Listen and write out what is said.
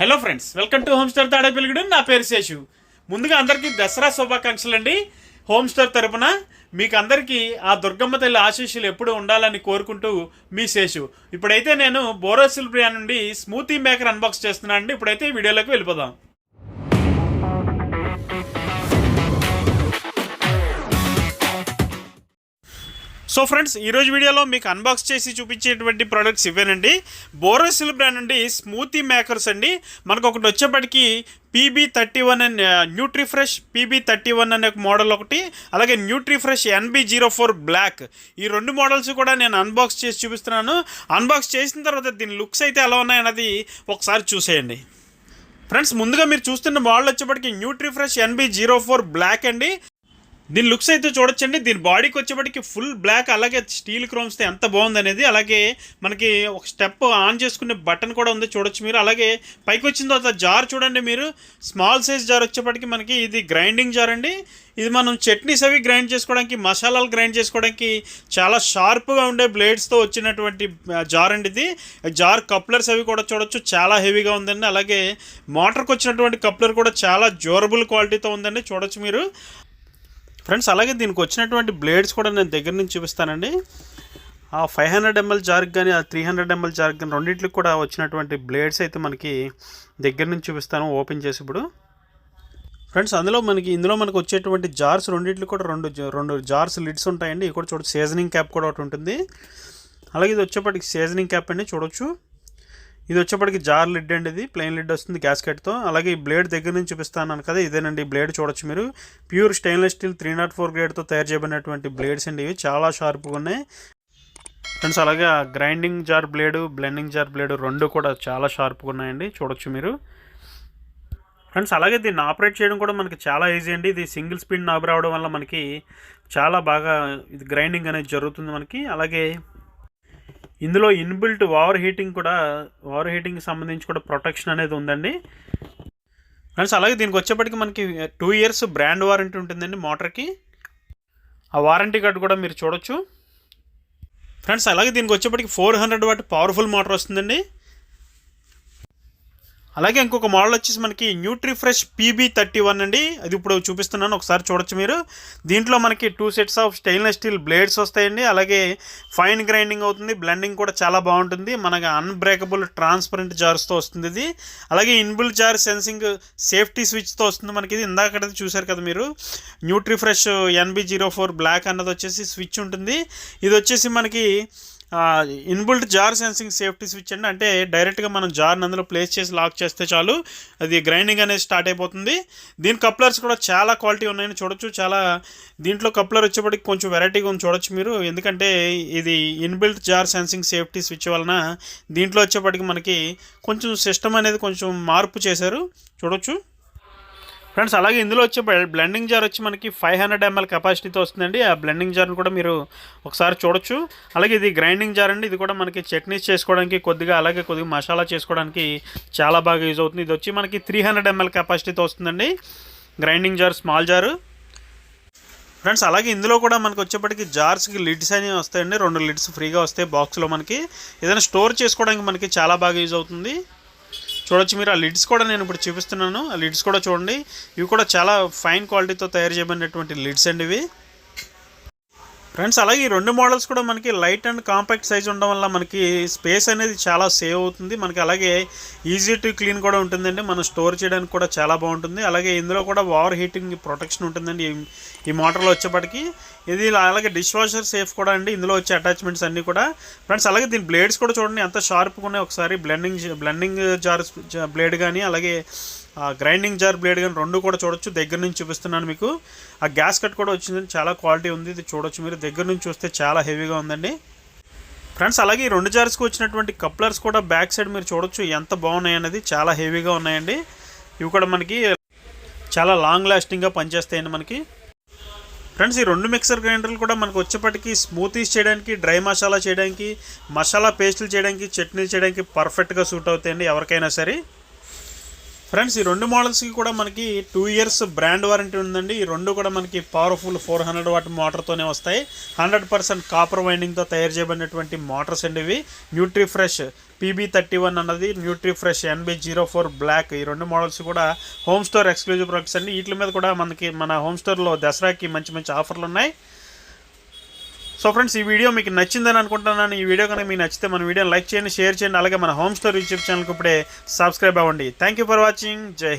Hello friends, welcome to Homestore Tadepalligudem. నా పేరు శేషు. ముందుగా అందరికీ దసరా శుభాకాంక్షలు అండి. హోమ్స్టోర్ తరపున మీకు అందరికీ ఆ దుర్గమ్మ తల్లి ఆశీస్సులు ఎప్పుడూ ఉండాలని కోరుకుంటూ మీ శేషు. ఇప్పుడైతే నేను బోరోసిల్ బ్రాండ్ నుండి స్మూతీ మేకర్ అన్బాక్స్ చేస్తున్నాను అండి. ఇప్పుడైతే వీడియోలోకి వెళ్ళిపోదాం. సో ఫ్రెండ్స్, ఈరోజు వీడియోలో మీకు అన్బాక్స్ చేసి చూపించేటువంటి ప్రోడక్ట్స్ ఇవేనండి. బోరోసిల్ బ్రాండ్ నుండి స్మూతీ మేకర్స్ అండి. మనకు ఒకటి వచ్చేప్పటికి PB31 అండ్ న్యూట్రిఫ్రెష్ PB31 అనే మోడల్ ఒకటి, అలాగే న్యూట్రిఫ్రెష్ NB04BLACK, ఈ రెండు మోడల్స్ కూడా నేను అన్బాక్స్ చేసి చూపిస్తున్నాను. అన్బాక్స్ చేసిన తర్వాత దీని లుక్స్ అయితే ఎలా ఉన్నాయన్నది ఒకసారి చూసేయండి. ఫ్రెండ్స్, ముందుగా మీరు చూస్తున్న మోడల్ వచ్చేప్పటికి న్యూట్రిఫ్రెష్ NB04BLACK అండి. దీని లుక్స్ అయితే చూడొచ్చండి. దీని బాడీకి వచ్చేప్పటికి ఫుల్ బ్లాక్, అలాగే స్టీల్ క్రోమ్స్తో ఎంత బాగుంది అనేది. అలాగే మనకి ఒక స్టెప్ ఆన్ చేసుకునే బటన్ కూడా ఉంది, చూడొచ్చు మీరు. అలాగే పైకి వచ్చిన తర్వాత జార్ చూడండి మీరు, స్మాల్ సైజ్ జార్ వచ్చేప్పటికి మనకి ఇది గ్రైండింగ్ జార్ అండి. ఇది మనం చట్నీస్ అవి గ్రైండ్ చేసుకోవడానికి, మసాలాలు గ్రైండ్ చేసుకోవడానికి చాలా షార్ప్గా ఉండే బ్లేడ్స్తో వచ్చినటువంటి జార్ అండి. ఇది జార్ కప్లర్స్ అవి కూడా చూడొచ్చు, చాలా హెవీగా ఉందండి. అలాగే మోటార్కి వచ్చినటువంటి కప్లర్ కూడా చాలా డ్యూరబుల్ క్వాలిటీతో ఉందండి, చూడొచ్చు మీరు. ఫ్రెండ్స్, అలాగే దీనికి వచ్చినటువంటి బ్లేడ్స్ కూడా నేను దగ్గర నుంచి చూపిస్తానండి. ఆ 500 ml జార్కి కానీ, ఆ 300 ml జార్కి కానీ రెండింటికి కూడా వచ్చినటువంటి బ్లేడ్స్ అయితే మనకి దగ్గర నుంచి చూపిస్తాను ఓపెన్ చేసి. ఇప్పుడు ఫ్రెండ్స్, ఇందులో మనకు వచ్చేటువంటి జార్స్ రెండింటికి కూడా రెండు జార్స్ లిడ్స్ ఉంటాయండి. ఇవి కూడా చూడొచ్చు. సీజనింగ్ క్యాప్ కూడా ఒకటి ఉంటుంది. అలాగే ఇది వచ్చేప్పటికి సీజనింగ్ క్యాప్ అండి, చూడొచ్చు. ఇది వచ్చేప్పటికి జార్ లిడ్ అండి. ఇది ప్లెయిన్ లిడ్ వస్తుంది గ్యాస్కెట్తో. అలాగే ఈ బ్లేడ్ దగ్గర నుంచి చూపిస్తాను కదా, ఇదేనండి బ్లేడ్, చూడొచ్చు మీరు. ప్యూర్ స్టెయిన్లెస్ స్టీల్ 304 గ్రేడ్తో తయారు చేయబడినటువంటి బ్లేడ్స్ అండి. ఇవి చాలా షార్ప్గా ఉన్నాయి ఫ్రెండ్స్. అలాగే grinding jar blade, blending jar blade రెండు కూడా చాలా షార్ప్గా ఉన్నాయండి, చూడొచ్చు మీరు. ఫ్రెండ్స్, అలాగే దీన్ని ఆపరేట్ చేయడం కూడా మనకి చాలా ఈజీ అండి. ఇది సింగిల్ స్పీడ్ నాబ్ రావడం వల్ల మనకి చాలా బాగా ఇది గ్రైండింగ్ అనేది జరుగుతుంది మనకి. అలాగే ఇందులో ఇన్బిల్ట్ ఓవర్ హీటింగ్కి సంబంధించి కూడా ప్రొటెక్షన్ అనేది ఉందండి ఫ్రెండ్స్. అలాగే దీనికి వచ్చేప్పటికి మనకి 2 years బ్రాండ్ వారంటీ ఉంటుందండి మోటార్కి. ఆ వారంటీ కార్డు కూడా మీరు చూడొచ్చు ఫ్రెండ్స్. అలాగే దీనికి వచ్చేప్పటికి 400 watt పవర్ఫుల్ మోటార్ వస్తుందండి. అలాగే ఇంకొక మోడల్ వచ్చేసి మనకి న్యూట్రిఫ్రెష్ PB31 అండి. అది ఇప్పుడు చూపిస్తున్నాను, ఒకసారి చూడొచ్చు మీరు. దీంట్లో మనకి 2 sets of stainless steel blades వస్తాయండి. అలాగే ఫైన్ గ్రైండింగ్ అవుతుంది, బ్లెండింగ్ కూడా చాలా బాగుంటుంది. మనకి అన్బ్రేకబుల్ ట్రాన్స్పరెంట్ జార్స్తో వస్తుంది ఇది. అలాగే ఇన్బుల్ జార్ సెన్సింగ్ సేఫ్టీ స్విచ్తో వస్తుంది మనకి. ఇది ఇందాక చూశారు కదా మీరు, న్యూట్రిఫ్రెష్ NB04BLACK అన్నది వచ్చేసి స్విచ్ ఉంటుంది. ఇది వచ్చేసి మనకి inbuilt jar sensing safety switch అండి. అంటే డైరెక్ట్గా మనం జార్ని అందులో ప్లేస్ చేసి లాక్ చేస్తే చాలు, అది గ్రైండింగ్ అనేది స్టార్ట్ అయిపోతుంది. దీని కప్లర్స్ కూడా చాలా క్వాలిటీ ఉన్నాయని చూడొచ్చు. దీంట్లో కప్లర్ వచ్చేప్పటికి కొంచెం వెరైటీగా ఉంది, చూడొచ్చు మీరు. ఎందుకంటే ఇది inbuilt jar sensing safety switch వలన దీంట్లో వచ్చేప్పటికి మనకి కొంచెం సిస్టమ్ అనేది కొంచెం మార్పు చేశారు, చూడొచ్చు ఫ్రెండ్స్. అలాగే ఇందులో వచ్చే బ్లెండింగ్ జార్ వచ్చి మనకి 500 ml కెపాసిటీతో వస్తుందండి. ఆ బ్లెండింగ్ జార్ని కూడా మీరు ఒకసారి చూడొచ్చు. అలాగే ఇది గ్రైండింగ్ జార్ అండి. ఇది కూడా మనకి చట్నీస్ చేసుకోవడానికి అలాగే కొద్దిగా మసాలా చేసుకోవడానికి చాలా బాగా యూజ్ అవుతుంది. ఇది వచ్చి మనకి 300 ml కెపాసిటీతో వస్తుందండి గ్రైండింగ్ జార్, స్మాల్ జారు ఫ్రెండ్స్. అలాగే ఇందులో కూడా మనకు వచ్చేప్పటికి జార్స్కి లిడ్స్ అనేవి వస్తాయండి. 2 లిడ్స్ ఫ్రీగా వస్తాయి బాక్స్లో. మనకి ఏదైనా స్టోర్ చేసుకోవడానికి మనకి చాలా బాగా యూజ్ అవుతుంది, చూడొచ్చు మీరు. ఆ లిడ్స్ కూడా నేను ఇప్పుడు చూపిస్తున్నాను. ఆ లిడ్స్ కూడా చూడండి, ఇవి కూడా చాలా ఫైన్ క్వాలిటీతో తయారు చేయబడినటువంటి లిడ్స్ అండి ఇవి ఫ్రెండ్స్. అలాగే ఈ రెండు మోడల్స్ కూడా మనకి లైట్ అండ్ కాంపాక్ట్ సైజ్ ఉండడం వల్ల మనకి స్పేస్ అనేది చాలా సేవ్ అవుతుంది మనకి. అలాగే ఈజీ టు క్లీన్ కూడా ఉంటుందండి, మనం స్టోర్ చేయడానికి కూడా చాలా బాగుంటుంది. అలాగే ఇందులో కూడా ఓవర్ హీటింగ్ ప్రొటెక్షన్ ఉంటుందండి ఈ మోటార్లో వచ్చేప్పటికి. ఇది అలాగే డిష్ వాషర్ సేఫ్ కూడా అండి, ఇందులో వచ్చే అటాచ్మెంట్స్ అన్నీ కూడా ఫ్రెండ్స్. అలాగే దీని బ్లేడ్స్ కూడా చూడండి ఎంత షార్ప్గా ఉన్నాయి. ఒకసారి బ్లెండింగ్ జార్ బ్లేడ్ కానీ, అలాగే గ్రైండింగ్ జార్ బ్లేడ్ కానీ రెండు కూడా చూడొచ్చు. దగ్గర నుంచి చూపిస్తున్నాను మీకు. ఆ గ్యాస్ కట్ కూడా వచ్చిందని చాలా క్వాలిటీ ఉంది, ఇది చూడొచ్చు మీరు. దగ్గర నుంచి చూస్తే చాలా హెవీగా ఉందండి ఫ్రెండ్స్. అలాగే ఈ 2 జార్స్కి వచ్చినటువంటి కప్లర్స్ కూడా బ్యాక్ సైడ్ మీరు చూడొచ్చు ఎంత బాగున్నాయి అనేది, చాలా హెవీగా ఉన్నాయండి. ఇవి కూడా మనకి చాలా లాంగ్ లాస్టింగ్గా పనిచేస్తాయండి మనకి ఫ్రెండ్స్. ఈ 2 మిక్సర్ గ్రైండర్లు కూడా మనకు వచ్చేప్పటికి స్మూతీస్ చేయడానికి, డ్రై మసాలా చేయడానికి, మసాలా పేస్టులు చేయడానికి, చట్నీలు చేయడానికి పర్ఫెక్ట్గా సూట్ అవుతాయండి ఎవరికైనా సరే ఫ్రెండ్స్ ఈ రెండు మోడల్స్కి కూడా మనకి 2 years బ్రాండ్ వారంటీ ఉందండి. ఈ రెండు కూడా మనకి పవర్ఫుల్ 400 వాట్ మోటార్తోనే వస్తాయి. 100% కాపర్ వైండింగ్తో తయారు చేయబడినటువంటి మోటార్స్ అండి ఇవి. న్యూట్రిఫ్రెష్ PB31 అన్నది, న్యూట్రిఫ్రెష్ NB04BLACK, ఈ రెండు మోడల్స్ కూడా హోమ్ స్టోర్ ఎక్స్క్లూజివ్ ప్రొడక్ట్స్ అండి. వీటి మీద కూడా మనకి మన హోమ్ స్టోర్లో దసరాకి మంచి మంచి ఆఫర్లు ఉన్నాయి. సో ఫ్రెండ్స్, ఈ వీడియో మీకు నచ్చిందని అనుకుంటున్నాను. ఈ వీడియో కనుక మీకు నచ్చితే మన వీడియోని లైక్ చేయండి, షేర్ చేయండి. అలాగే మన హోమ్ స్టోర్ యూట్యూబ్ ఛానల్కి ఇప్పుడే సబ్స్క్రైబ్ అవ్వండి. Thank you for watching. జై హింద్.